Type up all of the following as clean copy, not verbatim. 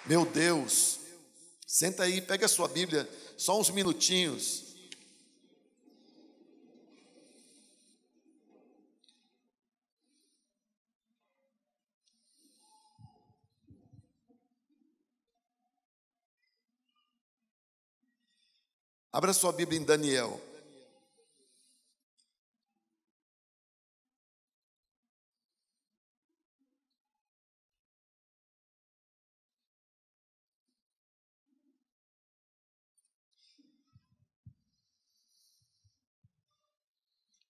Meu Deus, senta aí, pega a sua Bíblia, só uns minutinhos. Abra sua Bíblia em Daniel.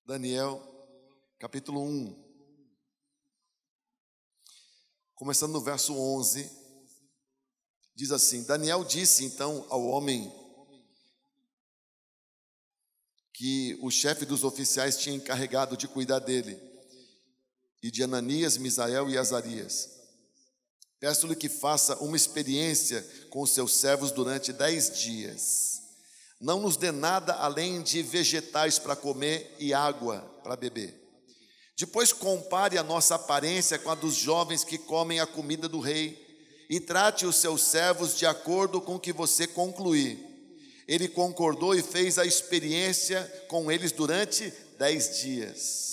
Daniel, capítulo 1. Começando no verso 11. Diz assim: Daniel disse então ao homem que o chefe dos oficiais tinha encarregado de cuidar dele, e de Ananias, Misael e Azarias: peço-lhe que faça uma experiência com os seus servos durante 10 dias. Não nos dê nada além de vegetais para comer e água para beber. Depois compare a nossa aparência com a dos jovens que comem a comida do rei, e trate os seus servos de acordo com o que você concluir. Ele concordou e fez a experiência com eles durante 10 dias.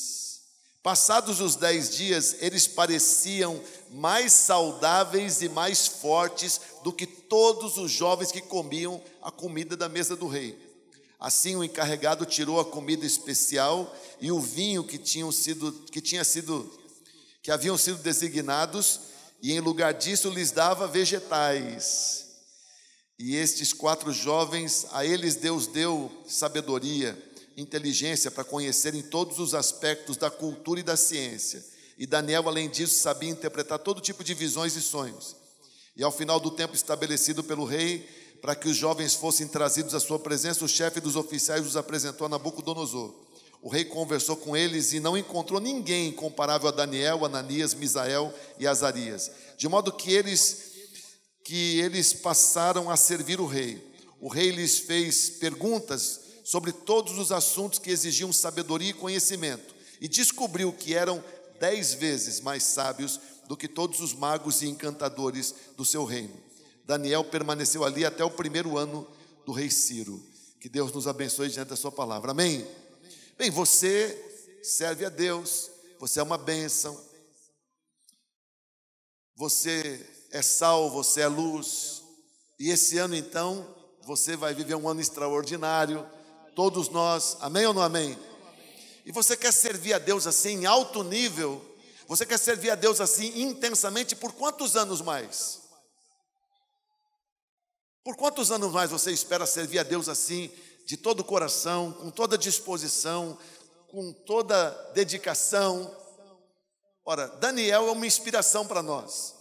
Passados os 10 dias, eles pareciam mais saudáveis e mais fortes do que todos os jovens que comiam a comida da mesa do rei. Assim o encarregado tirou a comida especial e o vinho que haviam sido designados, e em lugar disso lhes dava vegetais. E estes 4 jovens, a eles Deus deu sabedoria, inteligência para conhecerem todos os aspectos da cultura e da ciência. E Daniel, além disso, sabia interpretar todo tipo de visões e sonhos. E ao final do tempo estabelecido pelo rei, para que os jovens fossem trazidos à sua presença, o chefe dos oficiais os apresentou a Nabucodonosor. O rei conversou com eles e não encontrou ninguém comparável a Daniel, Ananias, Misael e Azarias, de modo que eles passaram a servir o rei. O rei lhes fez perguntas sobre todos os assuntos que exigiam sabedoria e conhecimento, e descobriu que eram 10 vezes mais sábios do que todos os magos e encantadores do seu reino. Daniel permaneceu ali até o 1º ano do rei Ciro. Que Deus nos abençoe diante da sua palavra. Amém? Bem, você serve a Deus, você é uma bênção, você é sal, você é luz, e esse ano então, você vai viver um ano extraordinário, todos nós, amém ou não amém? E você quer servir a Deus assim em alto nível, você quer servir a Deus assim intensamente por quantos anos mais? Por quantos anos mais você espera servir a Deus assim, de todo o coração, com toda disposição, com toda dedicação? Ora, Daniel é uma inspiração para nós.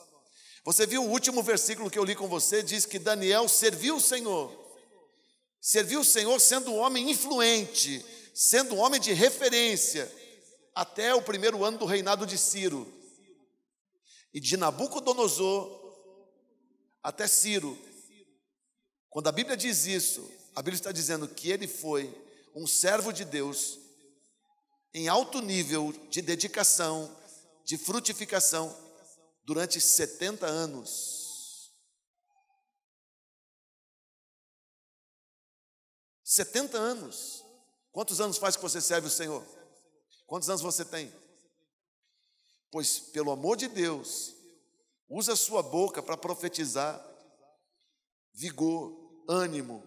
Você viu o último versículo que eu li com você, diz que Daniel serviu o Senhor. Serviu o Senhor sendo um homem influente, sendo um homem de referência, até o 1º ano do reinado de Ciro. E de Nabucodonosor até Ciro. Quando a Bíblia diz isso, a Bíblia está dizendo que ele foi um servo de Deus em alto nível de dedicação, de frutificação, durante 70 anos. 70 anos. Quantos anos faz que você serve o Senhor? Quantos anos você tem? Pois, pelo amor de Deus, usa a sua boca para profetizar vigor, ânimo.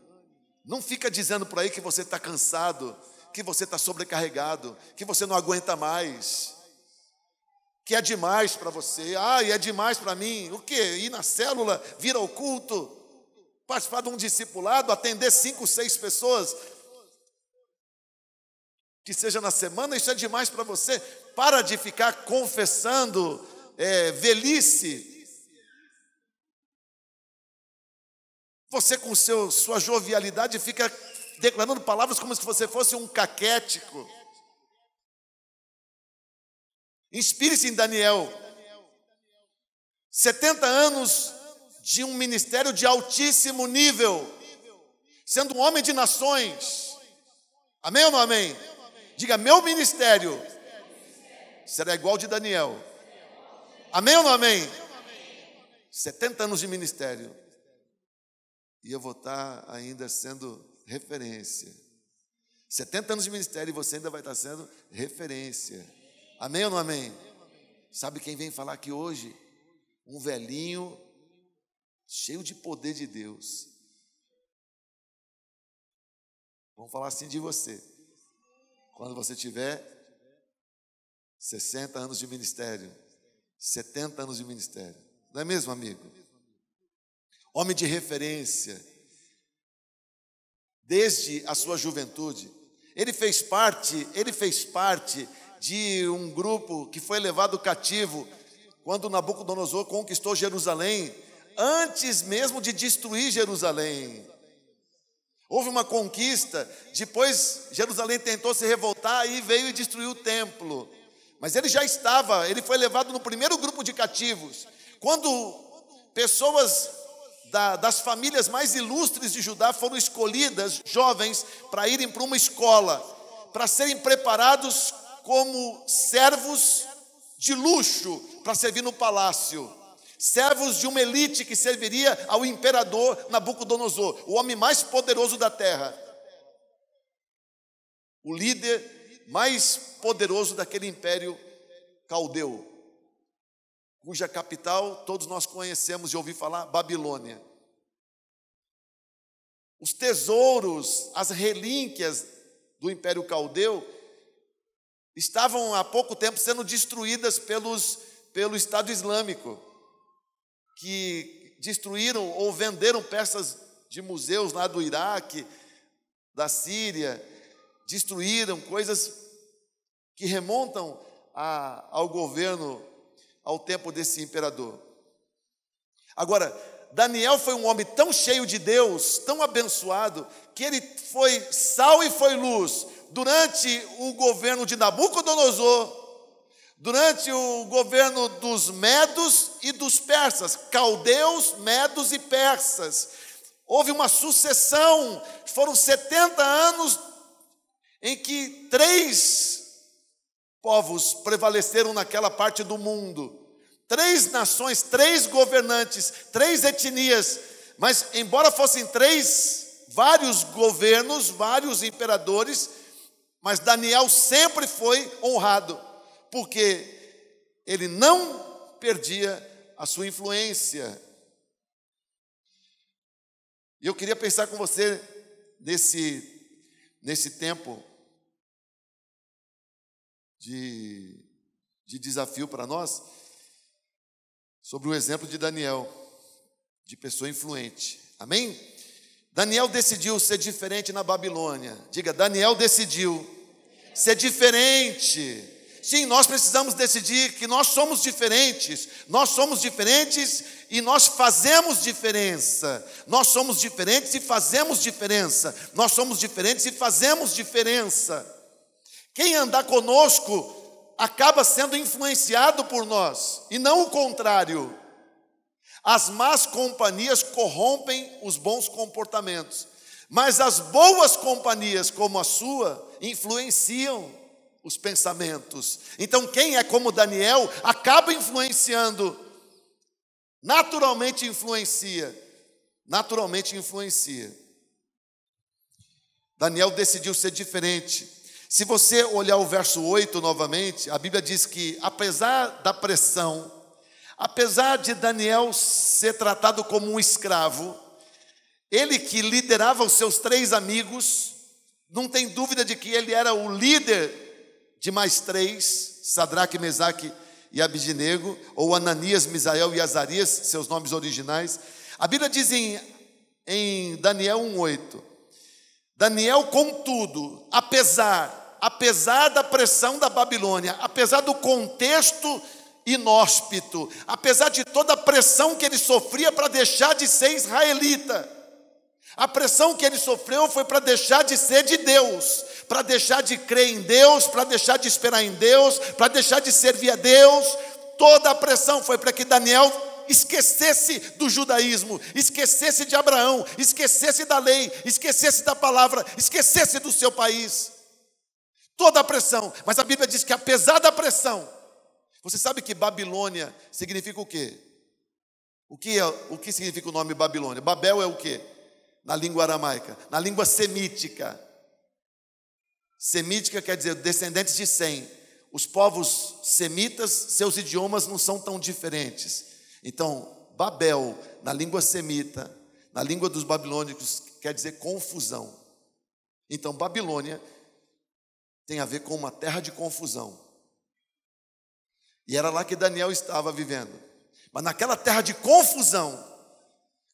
Não fica dizendo por aí que você está cansado, que você está sobrecarregado, que você não aguenta mais, que é demais para você. E é demais para mim. O quê? Ir na célula, vir ao culto, participar de um discipulado, atender 5, 6 pessoas, que seja na semana, isso é demais para você. Para de ficar confessando velhice. Você com sua jovialidade fica declarando palavras como se você fosse um caquético. Inspire-se em Daniel. 70 anos de um ministério de altíssimo nível, sendo um homem de nações. Amém ou não amém? Diga, meu ministério será igual de Daniel. Amém ou não amém? 70 anos de ministério. E eu vou estar ainda sendo referência. 70 anos de ministério e você ainda vai estar sendo referência. Amém ou não amém? Sabe quem vem falar aqui hoje? Um velhinho cheio de poder de Deus. Vamos falar assim de você. Quando você tiver 60 anos de ministério, 70 anos de ministério. Não é mesmo, amigo? Homem de referência. Desde a sua juventude. Ele fez parte de um grupo que foi levado cativo quando Nabucodonosor conquistou Jerusalém, antes mesmo de destruir Jerusalém. Houve uma conquista, depois Jerusalém tentou se revoltar e veio e destruiu o templo. Mas ele foi levado no primeiro grupo de cativos. Quando pessoas das famílias mais ilustres de Judá foram escolhidas, jovens, para irem para uma escola, para serem preparados como servos de luxo, para servir no palácio. Servos de uma elite que serviria ao imperador Nabucodonosor, o homem mais poderoso da terra. O líder mais poderoso daquele império caldeu, cuja capital todos nós conhecemos e ouvimos falar, Babilônia. Os tesouros, as relíquias do Império Caldeu estavam há pouco tempo sendo destruídas pelo Estado Islâmico, que destruíram ou venderam peças de museus lá do Iraque, da Síria, destruíram coisas que remontam ao governo, ao tempo desse imperador. Agora, Daniel foi um homem tão cheio de Deus, tão abençoado, que ele foi sal e foi luz durante o governo de Nabucodonosor, durante o governo dos medos e dos persas, caldeus, medos e persas. Houve uma sucessão, foram 70 anos em que 3 povos prevaleceram naquela parte do mundo. 3 nações, 3 governantes, 3 etnias, mas embora fossem vários governos, vários imperadores, mas Daniel sempre foi honrado, porque ele não perdia a sua influência. E eu queria pensar com você nesse tempo de desafio para nós, sobre o exemplo de Daniel, de pessoa influente. Amém? Daniel decidiu ser diferente na Babilônia. Diga, Daniel decidiu ser diferente. Sim, nós precisamos decidir que nós somos diferentes. Nós somos diferentes e nós fazemos diferença. Nós somos diferentes e fazemos diferença. Nós somos diferentes e fazemos diferença. Quem andar conosco acaba sendo influenciado por nós, e não o contrário. As más companhias corrompem os bons comportamentos, mas as boas companhias, como a sua, influenciam os pensamentos. Então, quem é como Daniel, acaba influenciando, naturalmente influencia. Daniel decidiu ser diferente. Se você olhar o verso 8 novamente, a Bíblia diz que, apesar da pressão, apesar de Daniel ser tratado como um escravo, ele que liderava os seus 3 amigos, não tem dúvida de que ele era o líder de mais 3, Sadraque, Mesaque e Abidnego, ou Ananias, Misael e Azarias, seus nomes originais. A Bíblia diz em Daniel 1:8, Daniel, contudo, apesar da pressão da Babilônia, apesar do contexto inóspito, apesar de toda a pressão que ele sofria para deixar de ser israelita, a pressão que ele sofreu foi para deixar de ser de Deus, para deixar de crer em Deus, para deixar de esperar em Deus, para deixar de servir a Deus. Toda a pressão foi para que Daniel esquecesse do judaísmo, esquecesse de Abraão, esquecesse da lei, esquecesse da palavra, esquecesse do seu país. Toda a pressão, mas a Bíblia diz que apesar da pressão, você sabe que Babilônia significa o quê? O que significa o nome Babilônia? Babel é o quê? Na língua aramaica, na língua semítica. Semítica quer dizer descendentes de Sem. Os povos semitas, seus idiomas não são tão diferentes. Então, Babel, na língua semita, na língua dos babilônicos, quer dizer confusão. Então, Babilônia tem a ver com uma terra de confusão. E era lá que Daniel estava vivendo. Mas naquela terra de confusão,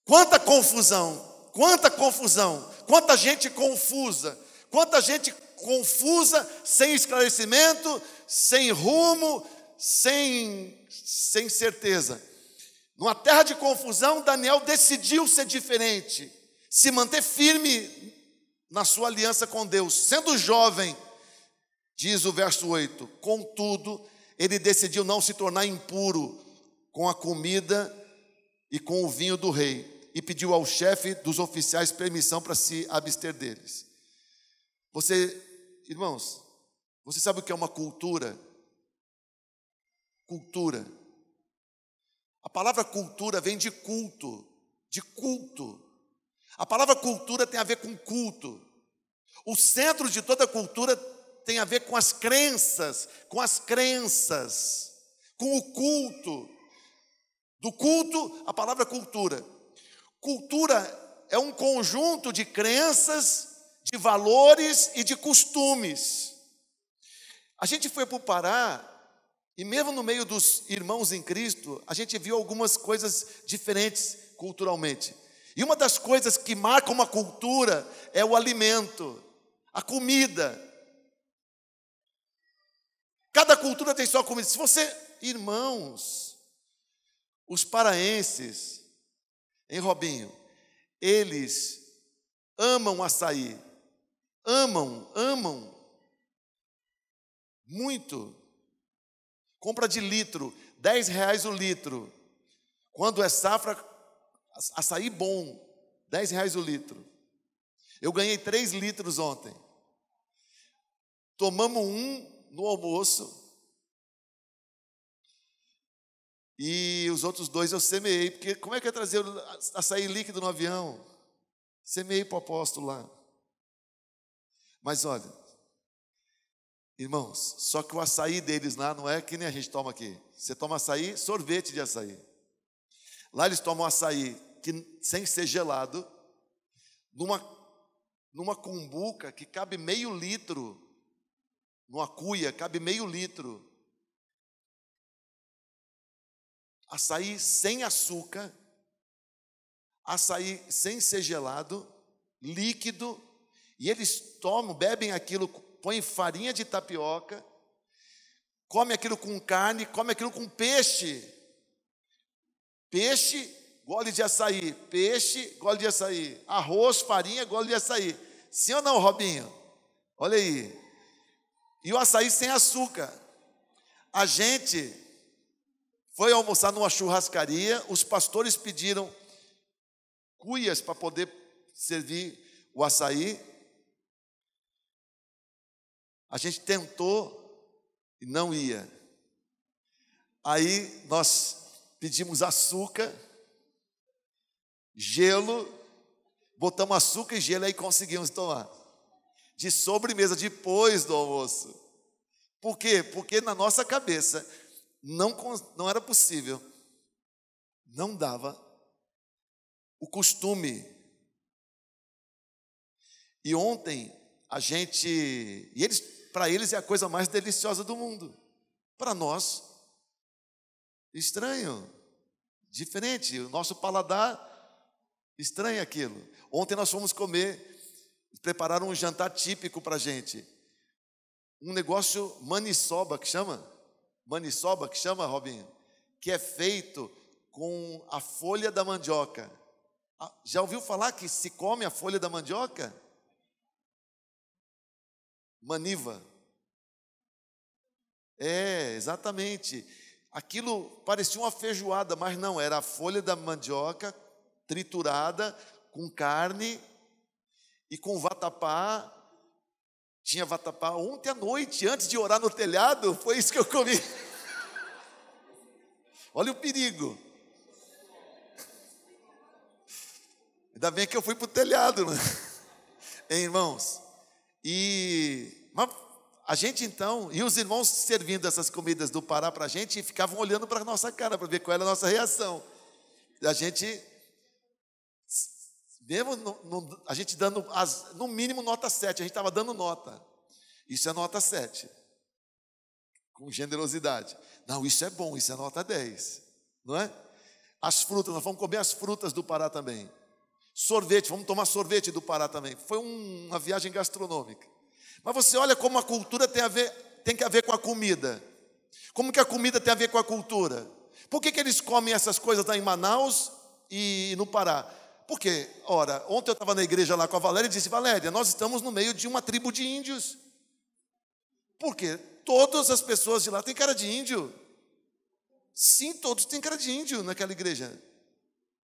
quanta confusão, quanta gente confusa, sem esclarecimento, sem rumo, sem certeza. Numa terra de confusão, Daniel decidiu ser diferente, se manter firme na sua aliança com Deus. Sendo jovem, diz o verso 8, contudo, ele decidiu não se tornar impuro com a comida e com o vinho do rei, e pediu ao chefe dos oficiais permissão para se abster deles. Irmãos, você sabe o que é uma cultura? Cultura. A palavra cultura vem de culto, A palavra cultura tem a ver com culto. O centro de toda cultura tem a ver com as crenças, com o culto. Do culto, a palavra cultura. Cultura é um conjunto de crenças, de valores e de costumes. A gente foi para o Pará, e mesmo no meio dos irmãos em Cristo, a gente viu algumas coisas diferentes culturalmente. E uma das coisas que marca uma cultura é o alimento, a comida. Cada cultura tem sua comida. Irmãos, os paraenses, hein, Robinho? Eles amam açaí. Amam. Muito. Compra de litro, R$10 o litro. Quando é safra, açaí bom, R$10 o litro. Eu ganhei 3 litros ontem. Tomamos um no almoço. E os outros 2 eu semeei, porque como é que eu ia trazer açaí líquido no avião? Semeei para o apóstolo lá. Mas olha, irmãos, só que o açaí deles lá não é que nem a gente toma aqui. Você toma açaí, sorvete de açaí. Lá eles tomam açaí sem ser gelado, numa cumbuca que cabe meio litro, numa cuia cabe meio litro. Açaí sem açúcar, açaí sem ser gelado, líquido, e eles bebem aquilo, põem farinha de tapioca, come aquilo com carne, come aquilo com peixe. Peixe, gole de açaí. Peixe, gole de açaí. Arroz, farinha, gole de açaí. Sim ou não, Robinho? Olha aí. E o açaí sem açúcar. A gente foi almoçar numa churrascaria, os pastores pediram cuias para poder servir o açaí. A gente tentou e não ia. Aí nós pedimos açúcar, gelo, botamos açúcar e gelo, aí conseguimos tomar. De sobremesa, depois do almoço. Por quê? Porque na nossa cabeça não era possível, não dava o costume. E ontem para eles é a coisa mais deliciosa do mundo. Para nós, estranho, diferente. O nosso paladar estranha aquilo. Ontem nós fomos comer, prepararam um jantar típico para a gente. Um negócio maniçoba, que chama? Maniçoba, que chama, Robinho? Que é feito com a folha da mandioca. Já ouviu falar que se come a folha da mandioca? Maniva. É, exatamente. Aquilo parecia uma feijoada, mas não, era a folha da mandioca triturada com carne e com vatapá. Tinha vatapá ontem à noite, antes de orar no telhado, foi isso que eu comi. Olha o perigo. Ainda bem que eu fui para o telhado, né? Hein, irmãos? Mas a gente então, e os irmãos servindo essas comidas do Pará para a gente, e ficavam olhando para a nossa cara, para ver qual era a nossa reação. A gente, mesmo a gente dando, no mínimo, nota 7, a gente estava dando nota. Isso é nota 7. Com generosidade. Não, isso é bom, isso é nota 10. Não é? As frutas, nós vamos comer as frutas do Pará também. Sorvete, vamos tomar sorvete do Pará também. Foi uma viagem gastronômica. Mas você olha como a cultura tem que ver com a comida. Como que a comida tem a ver com a cultura? Por que eles comem essas coisas lá em Manaus e no Pará? Porque, ora, ontem eu estava na igreja lá com a Valéria e disse: Valéria, nós estamos no meio de uma tribo de índios. Por quê? Todas as pessoas de lá têm cara de índio. Sim, todos têm cara de índio naquela igreja.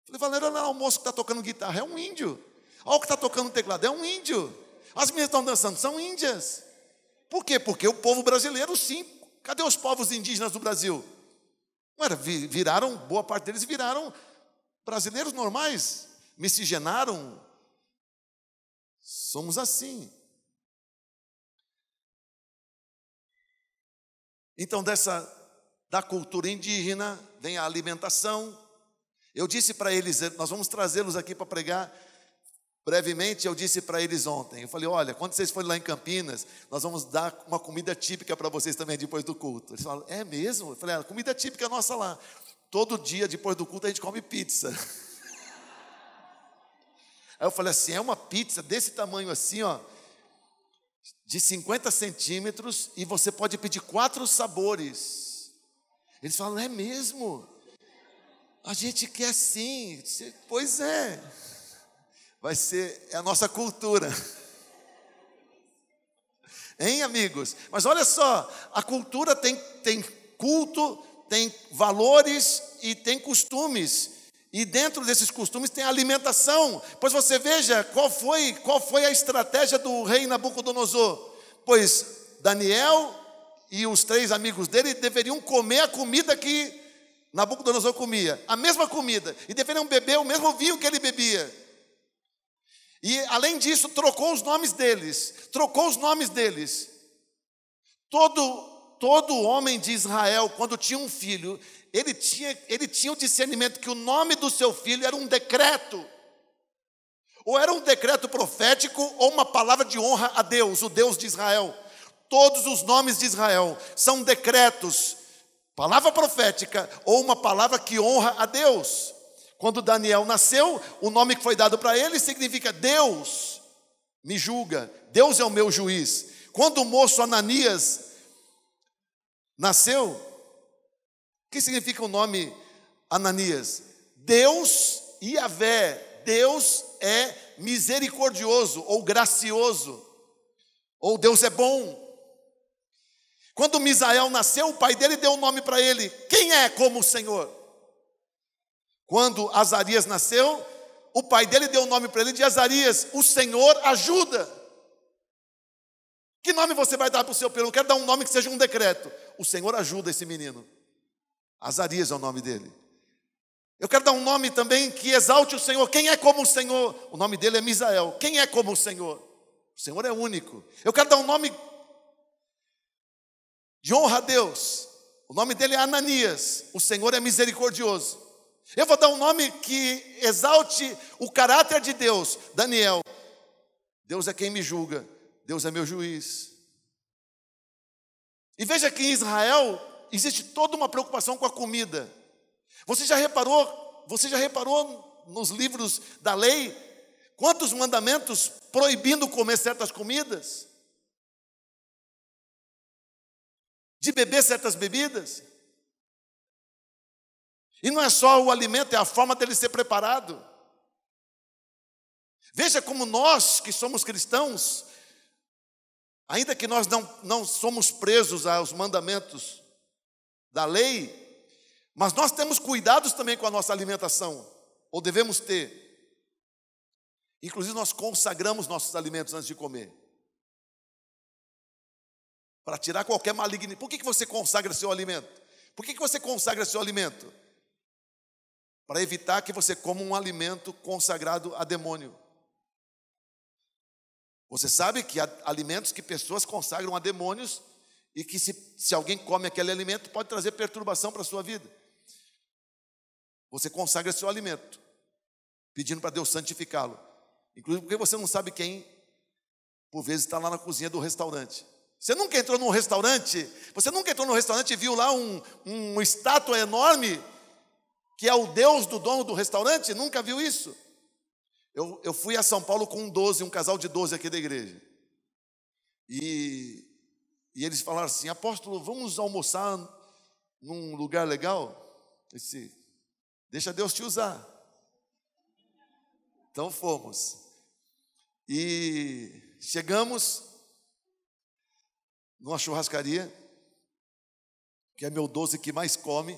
Falei: Valéria, olha lá o moço que está tocando guitarra, é um índio. Olha o que está tocando teclado, é um índio. As meninas estão dançando, são índias. Por quê? Porque o povo brasileiro, sim. Cadê os povos indígenas do Brasil? Não era, viraram, boa parte deles viraram brasileiros normais, miscigenaram. Somos assim. Então, da cultura indígena vem a alimentação. Eu disse para eles, nós vamos trazê-los aqui para pregar brevemente. Eu disse para eles ontem, eu falei: olha, quando vocês forem lá em Campinas, nós vamos dar uma comida típica para vocês também depois do culto. Eles falaram: é mesmo? Eu falei: a comida típica nossa lá. Todo dia depois do culto a gente come pizza. Aí eu falei assim: é uma pizza desse tamanho assim, ó, de 50 centímetros, e você pode pedir 4 sabores. Eles falam: é mesmo? A gente quer sim. Pois é. Vai ser a nossa cultura. Hein, amigos? Mas olha só, a cultura tem culto, tem valores e tem costumes. E dentro desses costumes tem alimentação. Pois você veja qual foi a estratégia do rei Nabucodonosor. Pois Daniel e os 3 amigos dele deveriam comer a comida que Nabucodonosor comia, a mesma comida, e deveriam beber o mesmo vinho que ele bebia. E além disso, trocou os nomes deles. Todo homem de Israel, quando tinha um filho, ele tinha o discernimento que o nome do seu filho era um decreto. Ou era um decreto profético, ou uma palavra de honra a Deus, o Deus de Israel. Todos os nomes de Israel são decretos, palavra profética, ou uma palavra que honra a Deus. Quando Daniel nasceu, o nome que foi dado para ele significa: Deus me julga, Deus é o meu juiz. Quando o moço Ananias nasceu, o que significa o nome Ananias? Deus Yahvé, Deus é misericordioso ou gracioso, ou Deus é bom. Quando Misael nasceu, o pai dele deu o nome para ele: quem é como o Senhor? Quando Azarias nasceu, o pai dele deu o nome para ele de Azarias: o Senhor ajuda. Que nome você vai dar para o seu filho? Eu não quero dar um nome que seja um decreto. O Senhor ajuda esse menino. Azarias é o nome dele. Eu quero dar um nome também que exalte o Senhor. Quem é como o Senhor? O nome dele é Misael. Quem é como o Senhor? O Senhor é único. Eu quero dar um nome de honra a Deus. O nome dele é Ananias. O Senhor é misericordioso. Eu vou dar um nome que exalte o caráter de Deus. Daniel. Deus é quem me julga. Deus é meu juiz. E veja que em Israel existe toda uma preocupação com a comida. Você já reparou nos livros da lei quantos mandamentos proibindo comer certas comidas? De beber certas bebidas? E não é só o alimento, é a forma dele ser preparado. Veja como nós que somos cristãos, ainda que nós não somos presos aos mandamentos da lei, mas nós temos cuidados também com a nossa alimentação, ou devemos ter. Inclusive nós consagramos nossos alimentos antes de comer, para tirar qualquer malignidade. Por que você consagra seu alimento? Por que você consagra seu alimento? para evitar que você coma um alimento consagrado a demônio. Você sabe que há alimentos que pessoas consagram a demônios e que se alguém come aquele alimento pode trazer perturbação para a sua vida. Você consagra seu alimento, pedindo para Deus santificá-lo. Inclusive porque você não sabe quem, por vezes, está lá na cozinha do restaurante. Você nunca entrou num restaurante? Você nunca entrou num restaurante e viu lá uma estátua enorme, que é o Deus do dono do restaurante? Nunca viu isso? Eu fui a São Paulo com um casal de 12 aqui da igreja. E eles falaram assim: apóstolo, vamos almoçar num lugar legal? Eu disse: deixa Deus te usar. Então fomos. E chegamos numa churrascaria, que é meu 12 que mais come.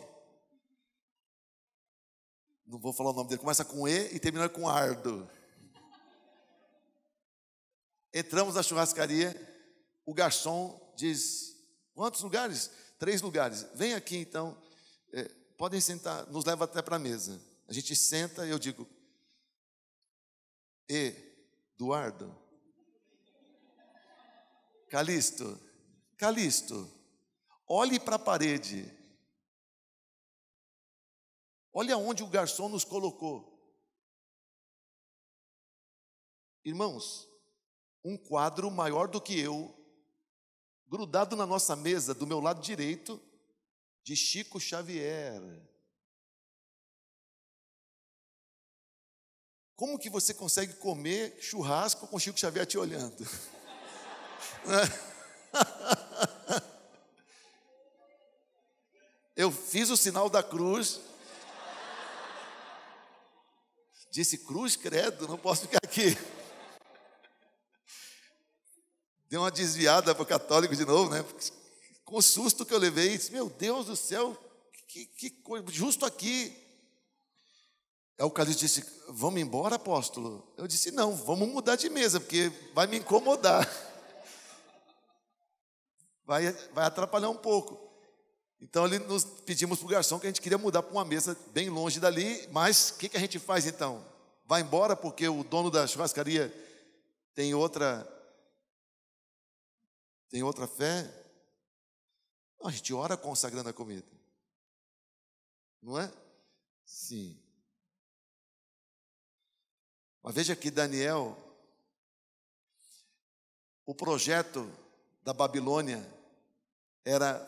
Não vou falar o nome dele, começa com E e termina com Ardo. Entramos na churrascaria, o garçom diz: quantos lugares? 3 lugares. Vem aqui então, podem sentar, nos leva até para a mesa. A gente senta e eu digo: Eduardo, Calixto, olhe para a parede. Olha onde o garçom nos colocou. Irmãos, um quadro maior do que eu, grudado na nossa mesa, do meu lado direito, de Chico Xavier. Como que você consegue comer churrasco com Chico Xavier te olhando? Eu fiz o sinal da cruz. Disse: cruz, credo, não posso ficar aqui. Deu uma desviada para o católico de novo, né? Com o susto que eu levei, disse: meu Deus do céu, que coisa, justo aqui. Aí o Calixto disse: vamos embora, apóstolo? Eu disse: não, vamos mudar de mesa, porque vai me incomodar. Vai atrapalhar um pouco. Então nós pedimos para o garçom que a gente queria mudar para uma mesa bem longe dali, mas o que a gente faz então? Vai embora porque o dono da churrascaria tem outra fé? Não, a gente ora consagrando a comida. Não é? Sim. Mas veja que Daniel, o projeto da Babilônia era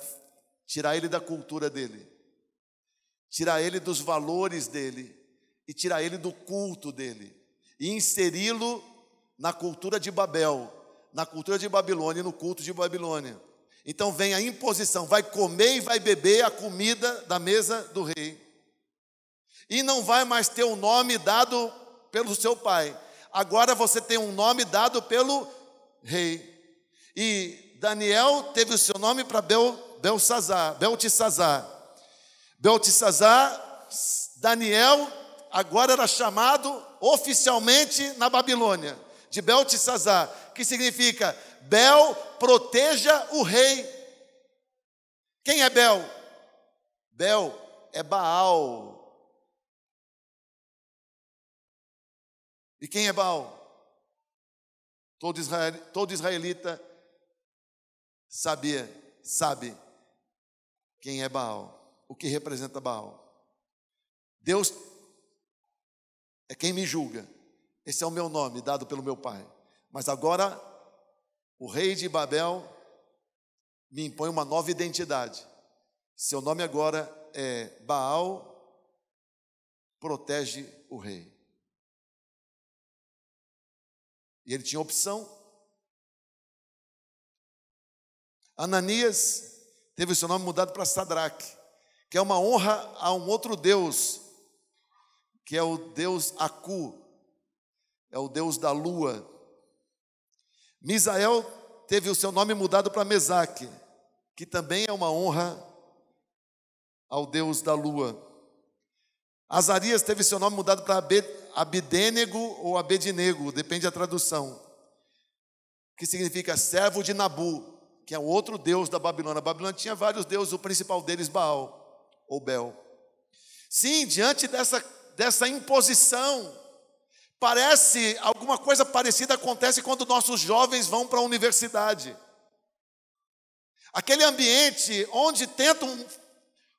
tirar ele da cultura dele, tirar ele dos valores dele e tirar ele do culto dele e inseri-lo na cultura de Babel, na cultura de Babilônia e no culto de Babilônia. Então vem a imposição: vai comer e vai beber a comida da mesa do rei e não vai mais ter um nome dado pelo seu pai, agora você tem um nome dado pelo rei. E Daniel teve o seu nome para Beltesazar. Daniel agora era chamado oficialmente na Babilônia de Beltesazar, que significa Bel, proteja o rei. Quem é Bel? Bel é Baal. E quem é Baal? Todo israelita sabe quem é Baal, o que representa Baal. Deus é quem me julga. Esse é o meu nome dado pelo meu pai. Mas agora o rei de Babel me impõe uma nova identidade. Seu nome agora é Baal, protege o rei. E ele tinha opção. Ananias teve o seu nome mudado para Sadraque, que é uma honra a um outro Deus, que é o Deus Acu, é o Deus da lua. Misael teve o seu nome mudado para Mesaque, que também é uma honra ao Deus da lua. Azarias teve seu nome mudado para Abednego ou Abednego, depende da tradução, que significa servo de Nabu, que é outro deus da Babilônia. A Babilônia tinha vários deuses, o principal deles Baal ou Bel. Sim, diante dessa imposição, alguma coisa parecida acontece quando nossos jovens vão para a universidade. Aquele ambiente onde tentam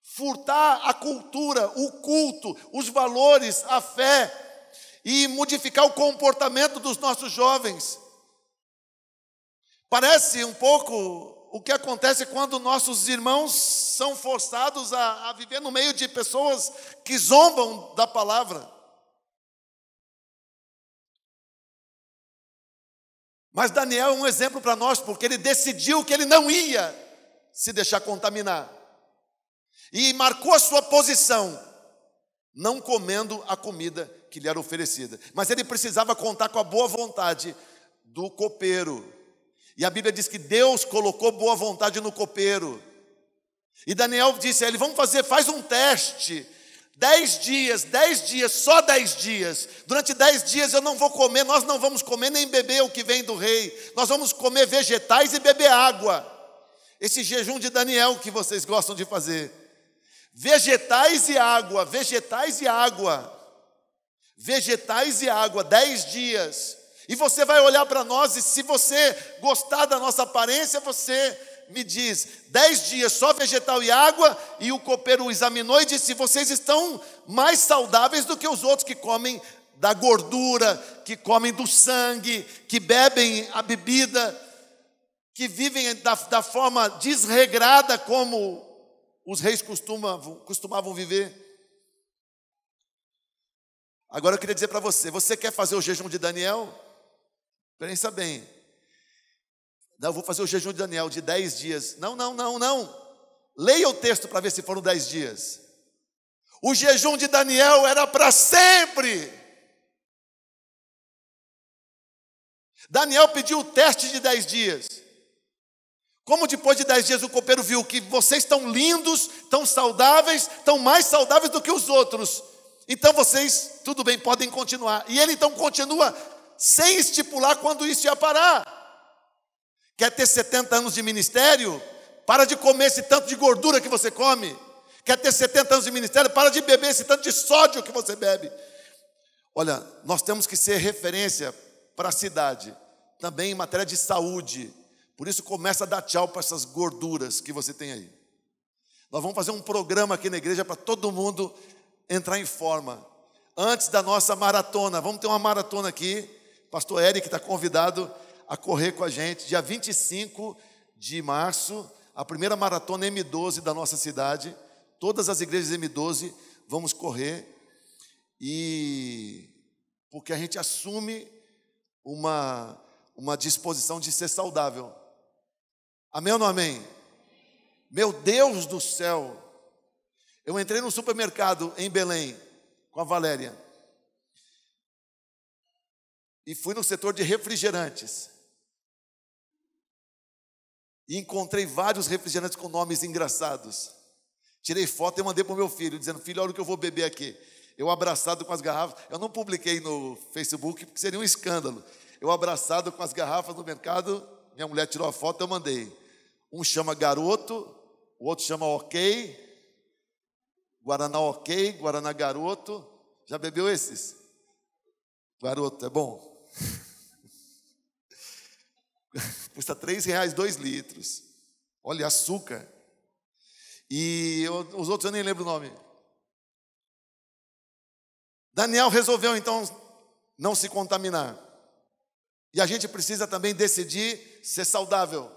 furtar a cultura, o culto, os valores, a fé, e modificar o comportamento dos nossos jovens. Parece um pouco o que acontece quando nossos irmãos são forçados a viver no meio de pessoas que zombam da palavra. Mas Daniel é um exemplo para nós, porque ele decidiu que ele não ia se deixar contaminar. E marcou a sua posição, não comendo a comida que lhe era oferecida. Mas ele precisava contar com a boa vontade do copeiro. E a Bíblia diz que Deus colocou boa vontade no copeiro. E Daniel disse a ele, faz um teste. 10 dias, só 10 dias. Durante 10 dias eu não vou comer, nós não vamos comer nem beber o que vem do rei. Nós vamos comer vegetais e beber água. Esse jejum de Daniel que vocês gostam de fazer. Vegetais e água, vegetais e água. Vegetais e água, 10 dias. E você vai olhar para nós e se você gostar da nossa aparência, você me diz, 10 dias só vegetal e água, e o copeiro o examinou e disse, vocês estão mais saudáveis do que os outros que comem da gordura, que comem do sangue, que bebem a bebida, que vivem da forma desregrada como os reis costumavam viver. Agora eu queria dizer para você quer fazer o jejum de Daniel? Pensa bem. Não, eu vou fazer o jejum de Daniel de 10 dias. Não. Leia o texto para ver se foram 10 dias. O jejum de Daniel era para sempre. Daniel pediu o teste de 10 dias. Como depois de 10 dias o copeiro viu que vocês estão lindos, tão saudáveis, estão mais saudáveis do que os outros. Então vocês, tudo bem, podem continuar. E ele então continua sem estipular quando isso ia parar. Quer ter 70 anos de ministério? Para de comer esse tanto de gordura que você come. Quer ter 70 anos de ministério? Para de beber esse tanto de sódio que você bebe. Olha, nós temos que ser referência para a cidade, também em matéria de saúde. Por isso começa a dar tchau para essas gorduras que você tem aí. Nós vamos fazer um programa aqui na igreja para todo mundo entrar em forma. Antes da nossa maratona, vamos ter uma maratona aqui. Pastor Eric está convidado a correr com a gente. Dia 25 de março, a primeira maratona M12 da nossa cidade. Todas as igrejas M12 vamos correr. E porque a gente assume uma disposição de ser saudável. Amém ou não amém? Meu Deus do céu! Eu entrei no supermercado em Belém com a Valéria. E fui no setor de refrigerantes. E encontrei vários refrigerantes com nomes engraçados. Tirei foto e mandei para o meu filho, dizendo, filho, olha o que eu vou beber aqui. Eu abraçado com as garrafas. Eu não publiquei no Facebook, porque seria um escândalo. Eu abraçado com as garrafas no mercado, minha mulher tirou a foto, eu mandei. Um chama Garoto, o outro chama Ok, Guaraná Ok, Guaraná Garoto. Já bebeu esses? Garoto, é bom? Custa R$3, 2 litros. Olha, açúcar. E os outros eu nem lembro o nome. Daniel resolveu então não se contaminar. E a gente precisa também decidir ser saudável.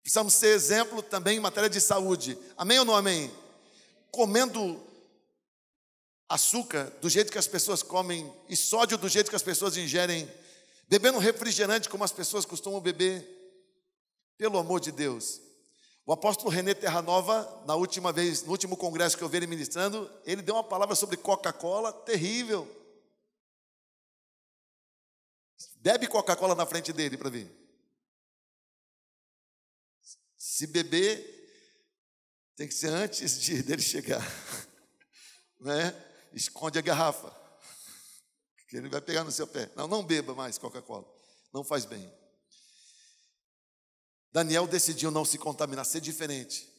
Precisamos ser exemplo também em matéria de saúde. Amém ou não amém? Comendo açúcar do jeito que as pessoas comem e sódio do jeito que as pessoas ingerem, bebendo refrigerante como as pessoas costumam beber. Pelo amor de Deus. O apóstolo René Terranova, na última vez, no último congresso que eu vi ele ministrando, ele deu uma palavra sobre Coca-Cola terrível. Bebe Coca-Cola na frente dele para ver. Se beber, tem que ser antes dele chegar. Né? Esconde a garrafa, que ele vai pegar no seu pé. Não beba mais Coca-Cola, não faz bem. Daniel decidiu não se contaminar, ser diferente.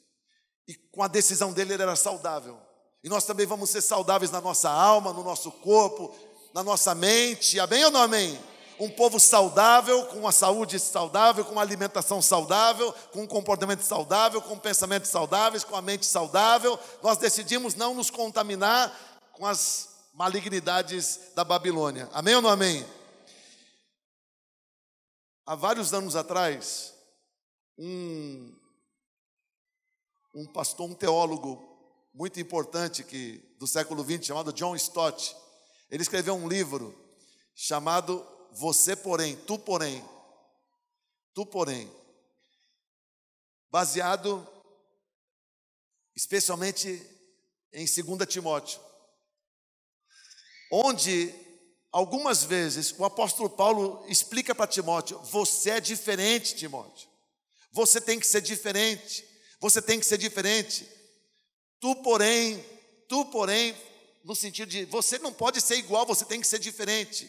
E com a decisão dele, ele era saudável. E nós também vamos ser saudáveis na nossa alma, no nosso corpo, na nossa mente. Amém ou não amém? Um povo saudável, com uma saúde saudável, com uma alimentação saudável, com um comportamento saudável, com pensamentos saudáveis, com a mente saudável. Nós decidimos não nos contaminar com as malignidades da Babilônia. Amém ou não amém? Há vários anos atrás, um pastor, um teólogo muito importante do século XX, chamado John Stott, ele escreveu um livro chamado Você Porém, Tu Porém, baseado especialmente em 2 Timóteo, onde algumas vezes o apóstolo Paulo explica para Timóteo: você é diferente, Timóteo, você tem que ser diferente, você tem que ser diferente. Tu porém, no sentido de você não pode ser igual, você tem que ser diferente.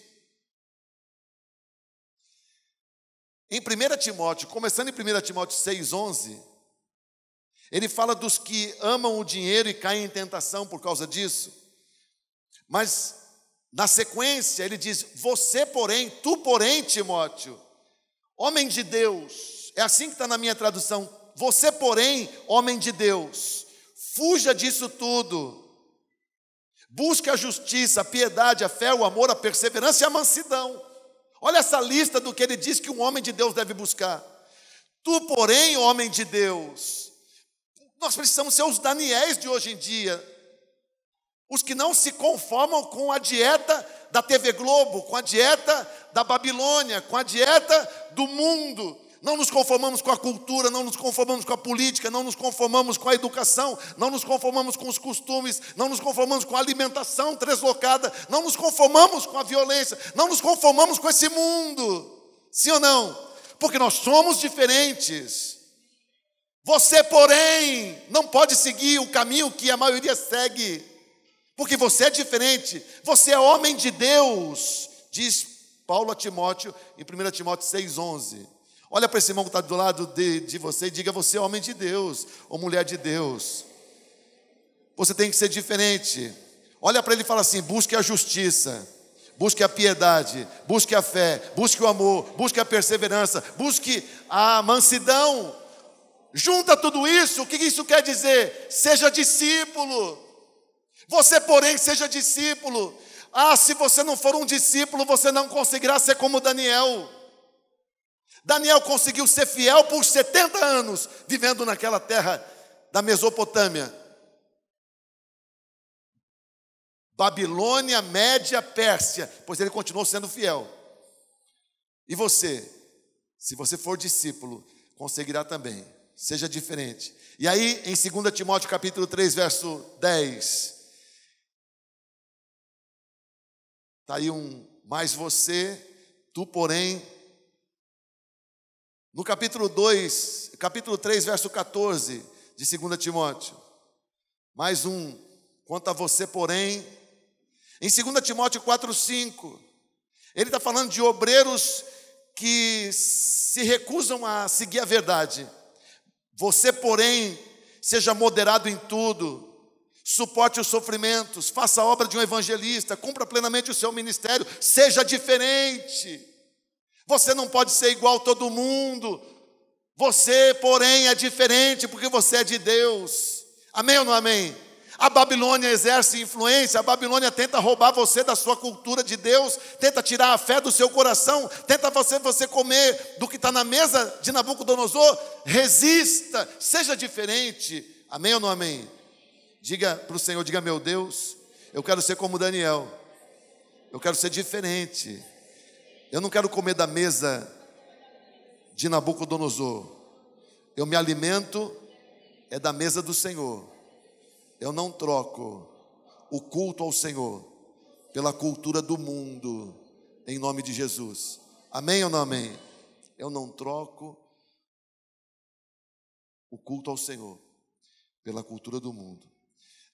Em 1 Timóteo, começando em 1 Timóteo 6,11, ele fala dos que amam o dinheiro e caem em tentação por causa disso. Mas, na sequência, ele diz: você porém, tu porém, Timóteo, homem de Deus, é assim que está na minha tradução, você porém, homem de Deus, fuja disso tudo, busque a justiça, a piedade, a fé, o amor, a perseverança e a mansidão. Olha essa lista do que ele diz que um homem de Deus deve buscar. Tu, porém, homem de Deus, nós precisamos ser os Daniéis de hoje em dia, os que não se conformam com a dieta da TV Globo, com a dieta da Babilônia, com a dieta do mundo. Não nos conformamos com a cultura, não nos conformamos com a política, não nos conformamos com a educação, não nos conformamos com os costumes, não nos conformamos com a alimentação deslocada, não nos conformamos com a violência, não nos conformamos com esse mundo. Sim ou não? Porque nós somos diferentes. Você, porém, não pode seguir o caminho que a maioria segue, porque você é diferente, você é homem de Deus, diz Paulo a Timóteo em 1 Timóteo 6,11. Olha para esse irmão que está do lado de você e diga: você é homem de Deus ou mulher de Deus. Você tem que ser diferente. Olha para ele e fala assim: busque a justiça, busque a piedade, busque a fé, busque o amor, busque a perseverança, busque a mansidão. Junta tudo isso, o que isso quer dizer? Seja discípulo. Você, porém, seja discípulo. Se você não for um discípulo, você não conseguirá ser como Daniel. Daniel conseguiu ser fiel por 70 anos, vivendo naquela terra da Mesopotâmia. Babilônia, Média, Pérsia, pois ele continuou sendo fiel. E você, se você for discípulo, conseguirá também. Seja diferente. E aí, em 2 Timóteo capítulo 3, verso 10, está aí mais você, tu porém. No capítulo 3, verso 14 de 2 Timóteo, mais quanto a você, porém, em 2 Timóteo 4,5, ele está falando de obreiros que se recusam a seguir a verdade. Você, porém, seja moderado em tudo, suporte os sofrimentos, faça a obra de um evangelista, cumpra plenamente o seu ministério, seja diferente. Você não pode ser igual a todo mundo. Você, porém, é diferente porque você é de Deus. Amém ou não amém? A Babilônia exerce influência, a Babilônia tenta roubar você da sua cultura de Deus, tenta tirar a fé do seu coração, tenta você comer do que está na mesa de Nabucodonosor. Resista, seja diferente. Amém ou não amém? Diga para o Senhor, diga: meu Deus, eu quero ser como Daniel, eu quero ser diferente. Eu não quero comer da mesa de Nabucodonosor. Eu me alimento da mesa do Senhor. Eu não troco o culto ao Senhor pela cultura do mundo, em nome de Jesus. Amém ou não amém? Eu não troco o culto ao Senhor pela cultura do mundo.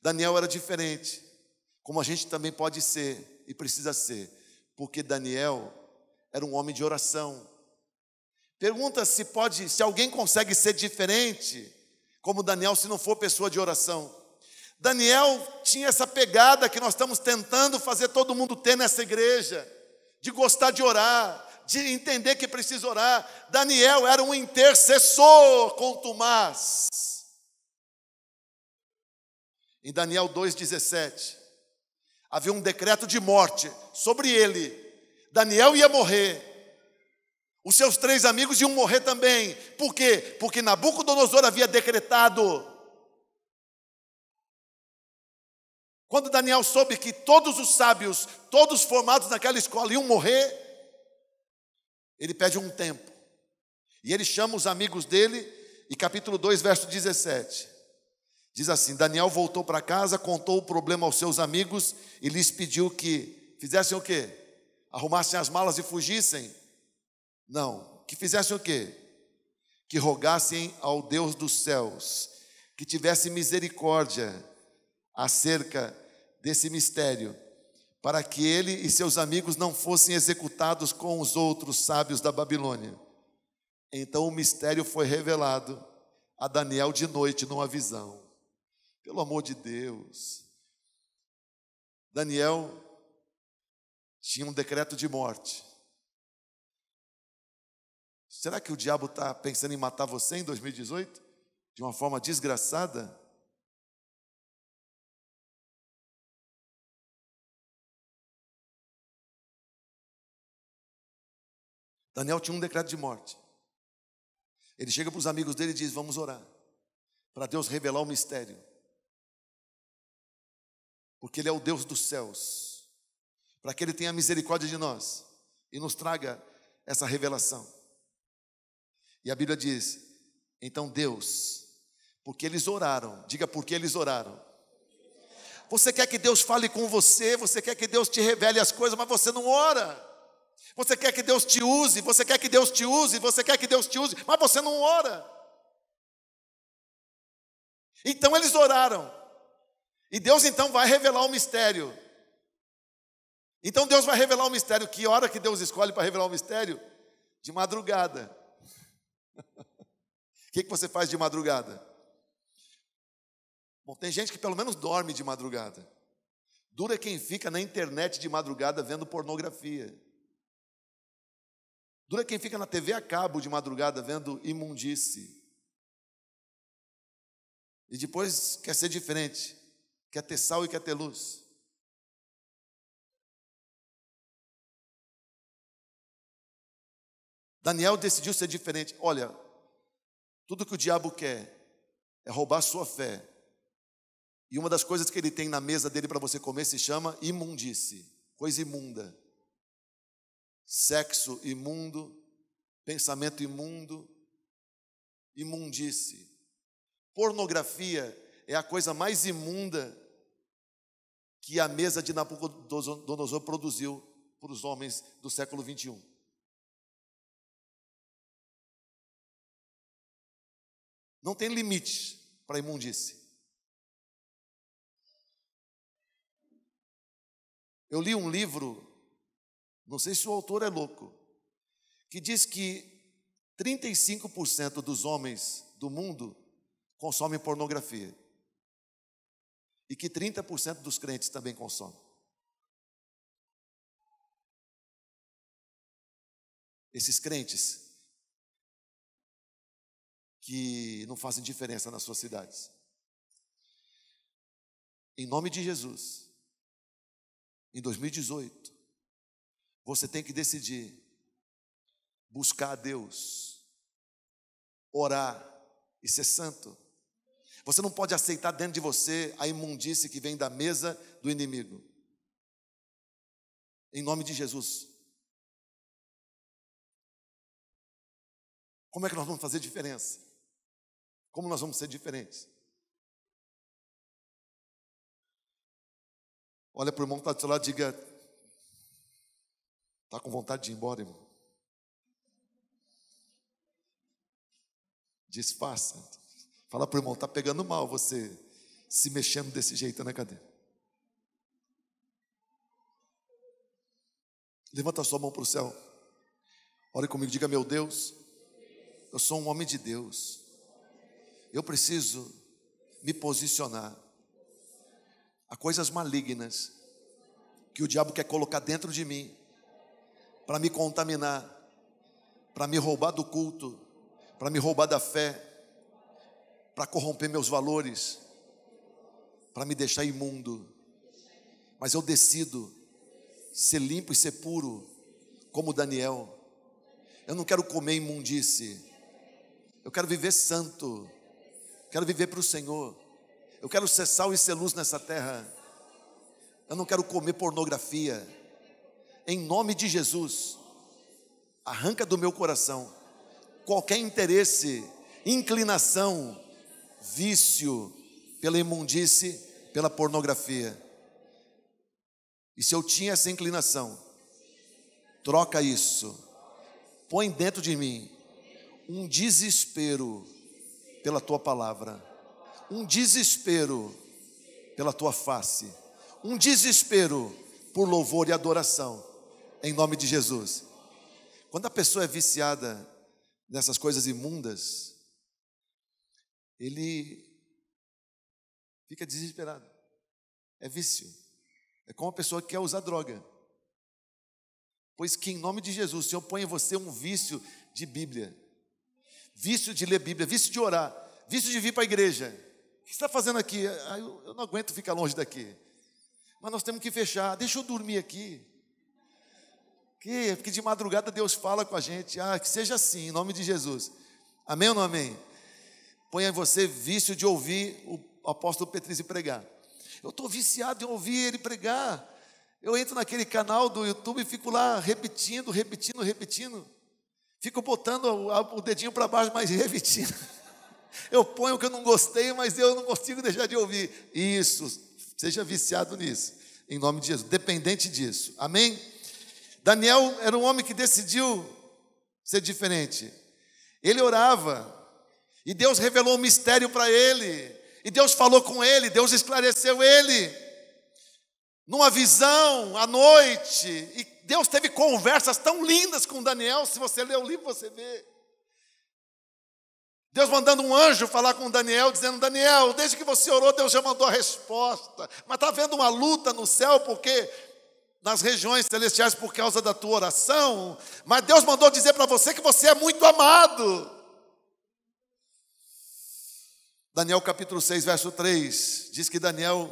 Daniel era diferente, como a gente também pode ser e precisa ser, porque Daniel era um homem de oração. Pergunta se alguém consegue ser diferente como Daniel se não for pessoa de oração. Daniel tinha essa pegada que nós estamos tentando fazer todo mundo ter nessa igreja, de gostar de orar, de entender que precisa orar. Daniel era um intercessor contumaz. Em Daniel 2,17, havia um decreto de morte sobre ele. Daniel ia morrer. Os seus 3 amigos iam morrer também. Por quê? Porque Nabucodonosor havia decretado. Quando Daniel soube que todos os sábios, todos formados naquela escola iam morrer, ele pede um tempo. E ele chama os amigos dele, e capítulo 2, verso 17. Diz assim: Daniel voltou para casa, contou o problema aos seus amigos e lhes pediu que fizessem o quê? Arrumassem as malas e fugissem? Não. Que fizessem o quê? Que rogassem ao Deus dos céus, que tivesse misericórdia acerca desse mistério, para que ele e seus amigos não fossem executados com os outros sábios da Babilônia. Então o mistério foi revelado a Daniel de noite numa visão. Pelo amor de Deus. Daniel tinha um decreto de morte. Será que o diabo está pensando em matar você em 2018? De uma forma desgraçada? Daniel tinha um decreto de morte. Ele chega para os amigos dele e diz: vamos orar, para Deus revelar o mistério. Porque Ele é o Deus dos céus, para que Ele tenha misericórdia de nós e nos traga essa revelação. E a Bíblia diz: então Deus, porque eles oraram, diga porque eles oraram. Você quer que Deus fale com você, você quer que Deus te revele as coisas, mas você não ora. Você quer que Deus te use, você quer que Deus te use, você quer que Deus te use, mas você não ora. Então eles oraram. E Deus então vai revelar o mistério. Então Deus vai revelar o mistério. Que hora que Deus escolhe para revelar o mistério? De madrugada. O que você faz de madrugada? Bom, tem gente que pelo menos dorme de madrugada. Dura quem fica na internet de madrugada vendo pornografia. Dura quem fica na TV a cabo de madrugada vendo imundície. E depois quer ser diferente. Quer ter sal e quer ter luz. Daniel decidiu ser diferente. Olha, tudo que o diabo quer é roubar sua fé. E uma das coisas que ele tem na mesa dele para você comer se chama imundície, coisa imunda. Sexo imundo, pensamento imundo, imundície. Pornografia é a coisa mais imunda que a mesa de Nabucodonosor produziu para os homens do século 21. Não tem limite para a imundície. Eu li um livro, não sei se o autor é louco, que diz que 35% dos homens do mundo consomem pornografia. E que 30% dos crentes também consomem. Esses crentes que não fazem diferença nas suas cidades. Em nome de Jesus, em 2018, você tem que decidir buscar a Deus, orar e ser santo. Você não pode aceitar dentro de você a imundície que vem da mesa do inimigo. Em nome de Jesus. Como é que nós vamos fazer diferença? Como nós vamos ser diferentes? Olha para o irmão que está do seu lado e diga: está com vontade de ir embora, irmão? Disfarça. Fala para o irmão: está pegando mal você se mexendo desse jeito na cadeira. Levanta a sua mão para o céu. Ore comigo, diga: meu Deus, eu sou um homem de Deus. Eu preciso me posicionar a coisas malignas que o diabo quer colocar dentro de mim para me contaminar, para me roubar do culto, para me roubar da fé, para corromper meus valores, para me deixar imundo. Mas eu decido ser limpo e ser puro, como Daniel. Eu não quero comer imundície, eu quero viver santo, quero viver para o Senhor. Eu quero ser sal e ser luz nessa terra. Eu não quero comer pornografia. Em nome de Jesus, arranca do meu coração qualquer interesse, inclinação, vício pela imundície, pela pornografia. E se eu tinha essa inclinação, troca isso. Põe dentro de mim um desespero pela tua palavra, um desespero pela tua face, um desespero por louvor e adoração, em nome de Jesus. Quando a pessoa é viciada nessas coisas imundas, ele fica desesperado. É vício. É como uma pessoa que quer usar droga. Pois que em nome de Jesus, o Senhor põe em você um vício de Bíblia, vício de ler Bíblia, vício de orar, vício de vir para a igreja. O que você está fazendo aqui? Eu não aguento ficar longe daqui. Mas nós temos que fechar. Deixa eu dormir aqui. Porque de madrugada Deus fala com a gente. Que seja assim, em nome de Jesus. Amém ou não amém? Põe em você vício de ouvir o apóstolo Petrício pregar. Eu estou viciado em ouvir ele pregar. Eu entro naquele canal do YouTube e fico lá repetindo. Fico botando o dedinho para baixo, mas repetindo. Eu ponho o que eu não gostei, mas eu não consigo deixar de ouvir. Isso, seja viciado nisso, em nome de Jesus, dependente disso, amém? Daniel era um homem que decidiu ser diferente. Ele orava, e Deus revelou um mistério para ele, e Deus falou com ele, Deus esclareceu ele, numa visão, à noite, e Deus teve conversas tão lindas com Daniel. Se você ler o livro, você vê. Deus mandando um anjo falar com Daniel, dizendo: Daniel, desde que você orou, Deus já mandou a resposta. Mas está havendo uma luta no céu, porque nas regiões celestiais, por causa da tua oração. Mas Deus mandou dizer para você que você é muito amado. Daniel capítulo 6, verso 3, diz que Daniel,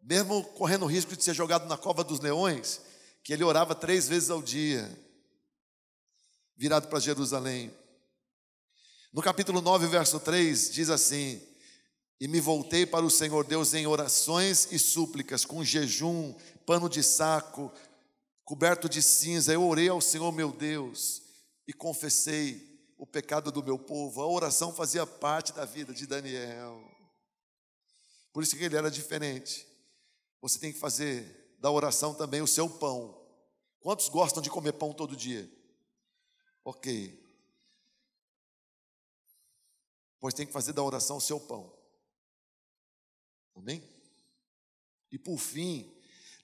mesmo correndo o risco de ser jogado na cova dos leões, que ele orava 3 vezes ao dia, virado para Jerusalém. No capítulo 9, verso 3, diz assim: e me voltei para o Senhor Deus em orações e súplicas, com jejum, pano de saco, coberto de cinza. Eu orei ao Senhor meu Deus e confessei o pecado do meu povo. A oração fazia parte da vida de Daniel. Por isso que ele era diferente. Você tem que fazer da oração também o seu pão. Quantos gostam de comer pão todo dia? Ok. Pois tem que fazer da oração o seu pão. Amém? E por fim,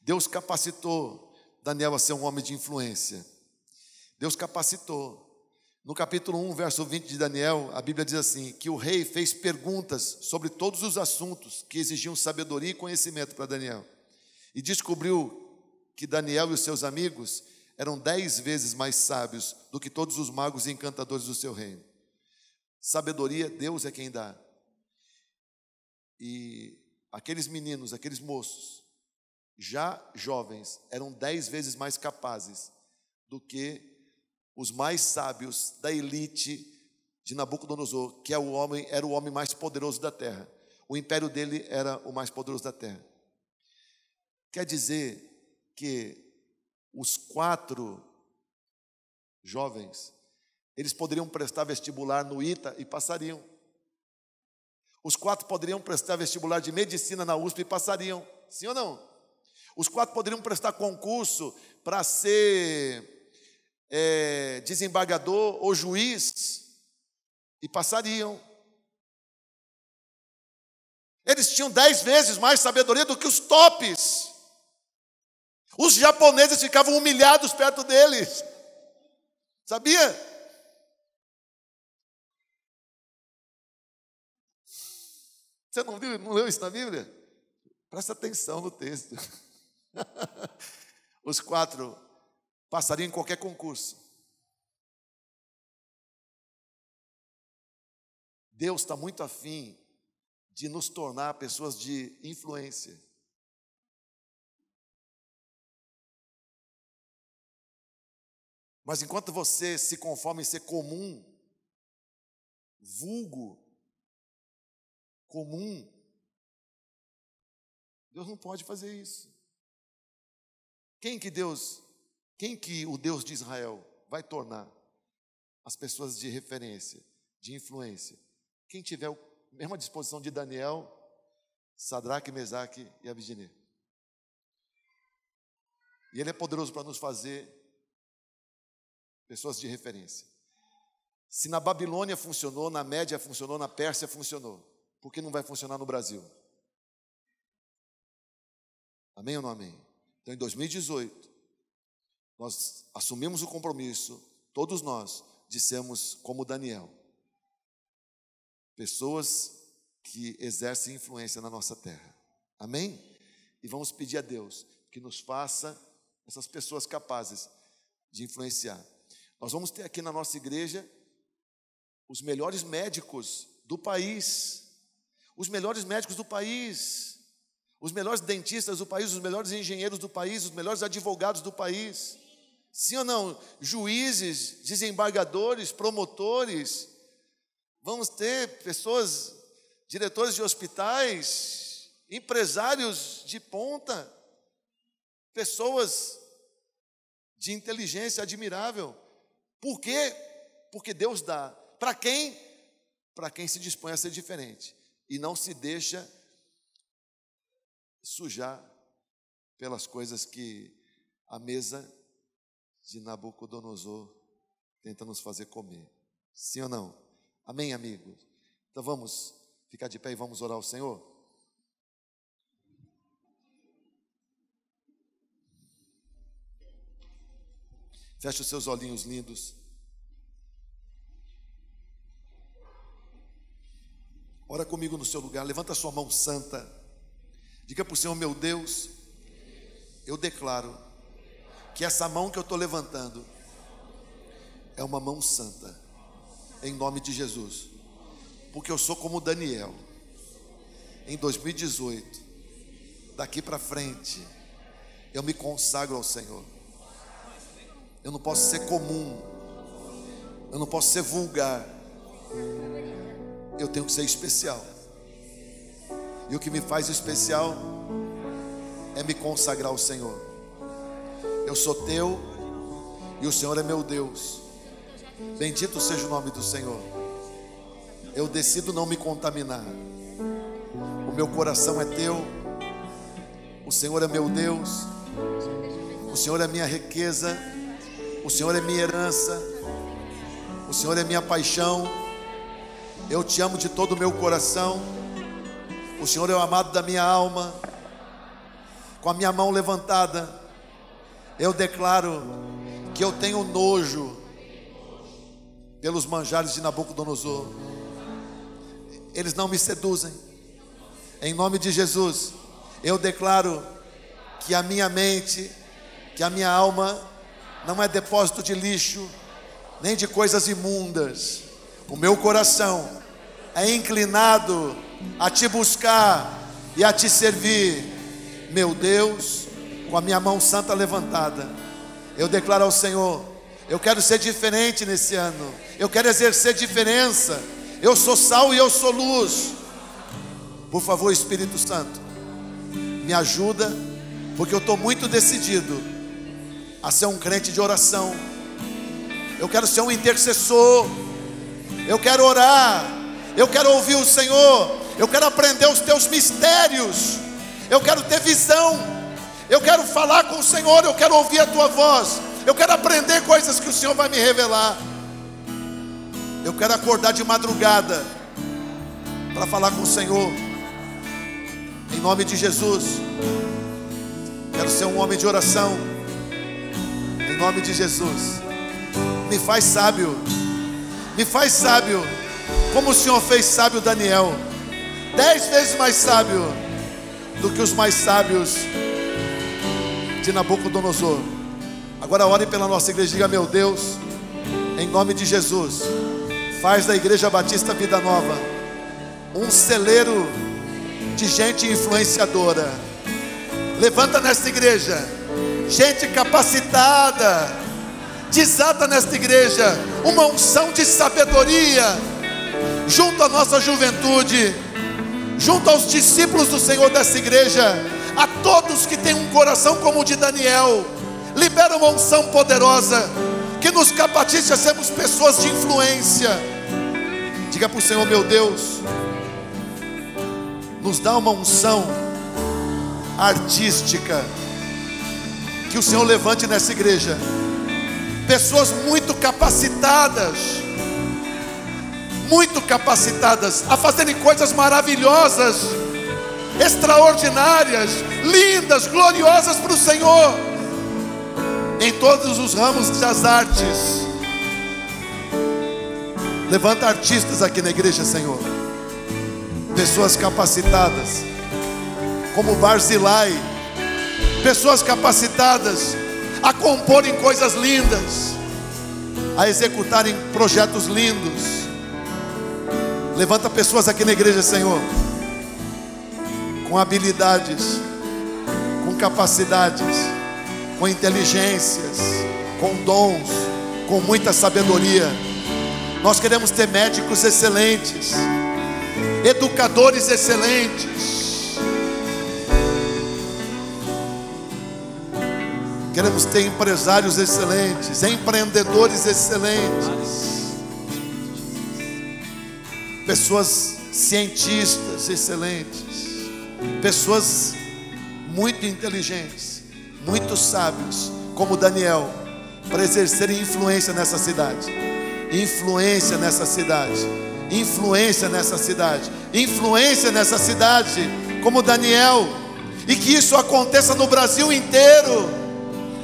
Deus capacitou Daniel a ser um homem de influência. Deus capacitou. No capítulo 1, verso 20 de Daniel, a Bíblia diz assim: que o rei fez perguntas sobre todos os assuntos que exigiam sabedoria e conhecimento para Daniel. E descobriu que Daniel e os seus amigos eram 10 vezes mais sábios do que todos os magos e encantadores do seu reino. Sabedoria, Deus é quem dá. E aqueles meninos, aqueles moços, já jovens, eram 10 vezes mais capazes do que os mais sábios da elite de Nabucodonosor, que era o homem mais poderoso da terra. O império dele era o mais poderoso da terra. Quer dizer que os 4 jovens, eles poderiam prestar vestibular no ITA e passariam. Os 4 poderiam prestar vestibular de medicina na USP e passariam. Sim ou não? Os 4 poderiam prestar concurso para ser desembargador ou juiz e passariam. Eles tinham 10 vezes mais sabedoria do que os tops. Os japoneses ficavam humilhados perto deles. Sabia? Você não viu, não leu isso na Bíblia? Presta atenção no texto. Os 4 passariam em qualquer concurso. Deus está muito afim de nos tornar pessoas de influência. Mas enquanto você se conforma em ser comum, vulgo, comum, Deus não pode fazer isso. Quem que o Deus de Israel vai tornar as pessoas de referência, de influência? Quem tiver a mesma disposição de Daniel, Sadraque, Mesaque e Abednego. E Ele é poderoso para nos fazer pessoas de referência. Se na Babilônia funcionou, na Média funcionou, na Pérsia funcionou, por que não vai funcionar no Brasil? Amém ou não amém? Então, em 2018, nós assumimos o compromisso, todos nós dissemos como Daniel, pessoas que exercem influência na nossa terra. Amém? E vamos pedir a Deus que nos faça essas pessoas capazes de influenciar. Nós vamos ter aqui na nossa igreja os melhores médicos do país, os melhores médicos do país, os melhores dentistas do país, os melhores engenheiros do país, os melhores advogados do país. Sim ou não? Juízes, desembargadores, promotores. Vamos ter pessoas, diretores de hospitais, empresários de ponta, pessoas de inteligência admirável. Por quê? Porque Deus dá. Para quem? Para quem se dispõe a ser diferente e não se deixa sujar pelas coisas que a mesa de Nabucodonosor tenta nos fazer comer. Sim ou não? Amém, amigos? Então vamos ficar de pé e vamos orar ao Senhor? Feche os seus olhinhos lindos. Ora comigo no seu lugar, levanta a sua mão santa. Diga para o Senhor, meu Deus, eu declaro que essa mão que eu estou levantando é uma mão santa, em nome de Jesus. Porque eu sou como Daniel. Em 2018, daqui para frente, eu me consagro ao Senhor. Eu não posso ser comum, eu não posso ser vulgar, eu tenho que ser especial. E o que me faz especial é me consagrar ao Senhor. Eu sou teu e o Senhor é meu Deus. Bendito seja o nome do Senhor. Eu decido não me contaminar. O meu coração é teu, o Senhor é meu Deus, o Senhor é minha riqueza, o Senhor é minha herança, o Senhor é minha paixão. Eu te amo de todo o meu coração. O Senhor é o amado da minha alma. Com a minha mão levantada, eu declaro que eu tenho nojo pelos manjares de Nabucodonosor. Eles não me seduzem. Em nome de Jesus, eu declaro que a minha mente, que a minha alma não é depósito de lixo, nem de coisas imundas. O meu coração é inclinado a te buscar e a te servir. Meu Deus, com a minha mão santa levantada, eu declaro ao Senhor, eu quero ser diferente nesse ano, eu quero exercer diferença. Eu sou sal e eu sou luz. Por favor, Espírito Santo, me ajuda, porque eu estou muito decidido a ser um crente de oração. Eu quero ser um intercessor. Eu quero orar. Eu quero ouvir o Senhor. Eu quero aprender os teus mistérios. Eu quero ter visão. Eu quero falar com o Senhor. Eu quero ouvir a tua voz. Eu quero aprender coisas que o Senhor vai me revelar. Eu quero acordar de madrugada para falar com o Senhor. Em nome de Jesus. Quero ser um homem de oração. Em nome de Jesus. Me faz sábio. Me faz sábio, como o Senhor fez sábio Daniel, 10 vezes mais sábio. do que os mais sábios de Nabucodonosor. Agora ore pela nossa igreja, diga: meu Deus, em nome de Jesus, faz da Igreja Batista Vida Nova um celeiro de gente influenciadora. Levanta nesta igreja gente capacitada, desata nesta igreja uma unção de sabedoria, junto à nossa juventude, junto aos discípulos do Senhor dessa igreja, a todos que têm um coração como o de Daniel. Libera uma unção poderosa que nos capacite a sermos pessoas de influência. Diga para o Senhor: meu Deus, nos dá uma unção artística, que o Senhor levante nessa igreja pessoas muito capacitadas a fazerem coisas maravilhosas, extraordinárias, lindas, gloriosas para o Senhor, em todos os ramos das artes. Levanta artistas aqui na igreja, Senhor, pessoas capacitadas como Barzilai, pessoas capacitadas a comporem coisas lindas, a executarem projetos lindos. Levanta pessoas aqui na igreja, Senhor, com habilidades, com capacidades, com inteligências, com dons, com muita sabedoria. Nós queremos ter médicos excelentes, educadores excelentes. Queremos ter empresários excelentes, empreendedores excelentes, pessoas cientistas excelentes, pessoas muito inteligentes, muito sábios, como Daniel, para exercerem influência nessa cidade. Influência nessa cidade, influência nessa cidade, influência nessa cidade, como Daniel. E que isso aconteça no Brasil inteiro,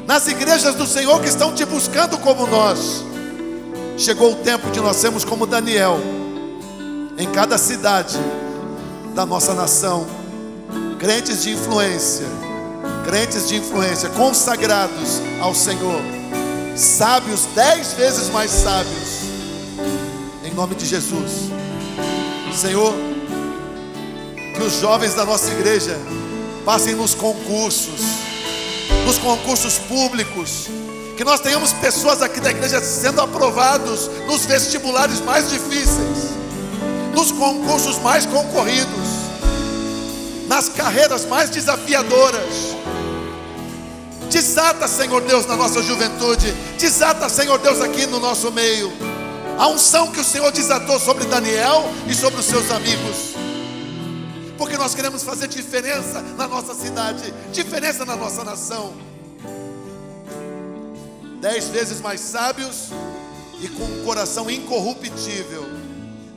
nas igrejas do Senhor que estão te buscando como nós. Chegou o tempo de nós sermos como Daniel, em cada cidade da nossa nação, crentes de influência, consagrados ao Senhor, sábios, 10 vezes mais sábios, em nome de Jesus. Senhor, que os jovens da nossa igreja passem nos concursos públicos, que nós tenhamos pessoas aqui da igreja sendo aprovados nos vestibulares mais difíceis, nos concursos mais concorridos, nas carreiras mais desafiadoras. Desata, Senhor Deus, na nossa juventude, desata, Senhor Deus, aqui no nosso meio a unção que o Senhor desatou sobre Daniel e sobre os seus amigos, porque nós queremos fazer diferença na nossa cidade, diferença na nossa nação. 10 vezes mais sábios e com um coração incorruptível,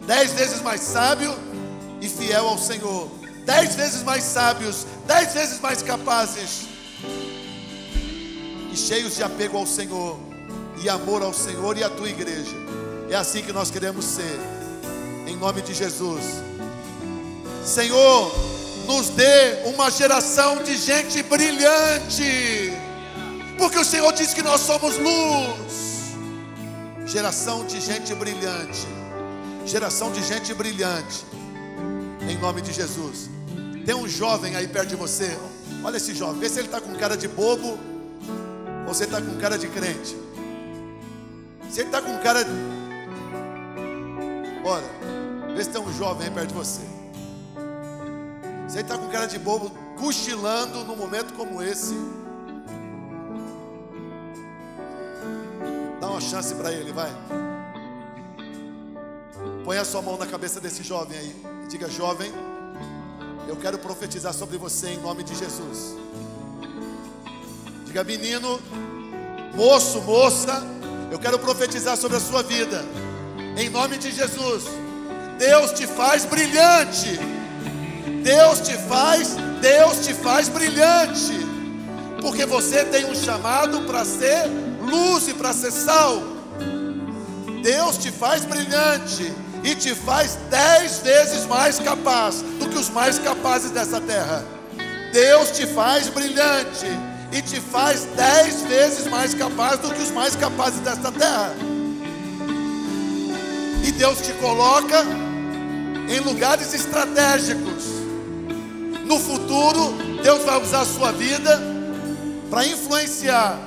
10 vezes mais sábio e fiel ao Senhor, 10 vezes mais sábios, 10 vezes mais capazes e cheios de apego ao Senhor e amor ao Senhor e à tua igreja. É assim que nós queremos ser, em nome de Jesus. Senhor, nos dê uma geração de gente brilhante, porque o Senhor diz que nós somos luz. Geração de gente brilhante, geração de gente brilhante, em nome de Jesus. Tem um jovem aí perto de você, olha esse jovem, vê se ele está com cara de bobo ou se ele está com cara de crente. Se ele está com cara de... Olha, vê se tem um jovem aí perto de você. Se ele está com cara de bobo, cochilando num momento como esse, dá uma chance para ele, vai. Põe a sua mão na cabeça desse jovem aí e diga: jovem, eu quero profetizar sobre você em nome de Jesus. Diga: menino, moço, moça, eu quero profetizar sobre a sua vida em nome de Jesus. Deus te faz brilhante. Deus te faz brilhante, porque você tem um chamado para ser luz e para ser sal. Deus te faz brilhante e te faz 10 vezes mais capaz do que os mais capazes dessa terra. Deus te faz brilhante e te faz 10 vezes mais capaz do que os mais capazes desta terra. E Deus te coloca em lugares estratégicos. No futuro, Deus vai usar a sua vida para influenciar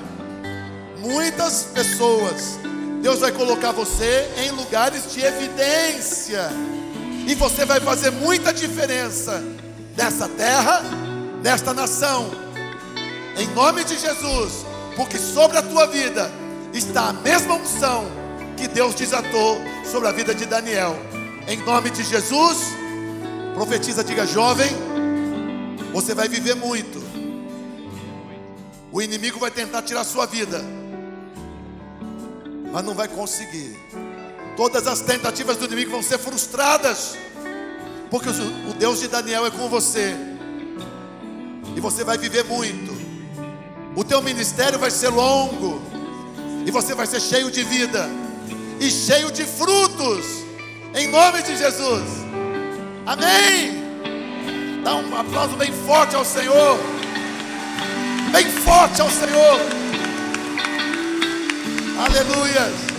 muitas pessoas. Deus vai colocar você em lugares de evidência. E você vai fazer muita diferença nessa terra, nesta nação. Em nome de Jesus. Porque sobre a tua vida está a mesma unção que Deus desatou sobre a vida de Daniel. Em nome de Jesus, profetiza, diga: jovem, você vai viver muito. O inimigo vai tentar tirar a sua vida, mas não vai conseguir. Todas as tentativas do inimigo vão ser frustradas, porque o Deus de Daniel é com você. E você vai viver muito. O teu ministério vai ser longo, e você vai ser cheio de vida e cheio de frutos, em nome de Jesus. Amém. Dá um aplauso bem forte ao Senhor. Bem forte ao Senhor. Aleluia.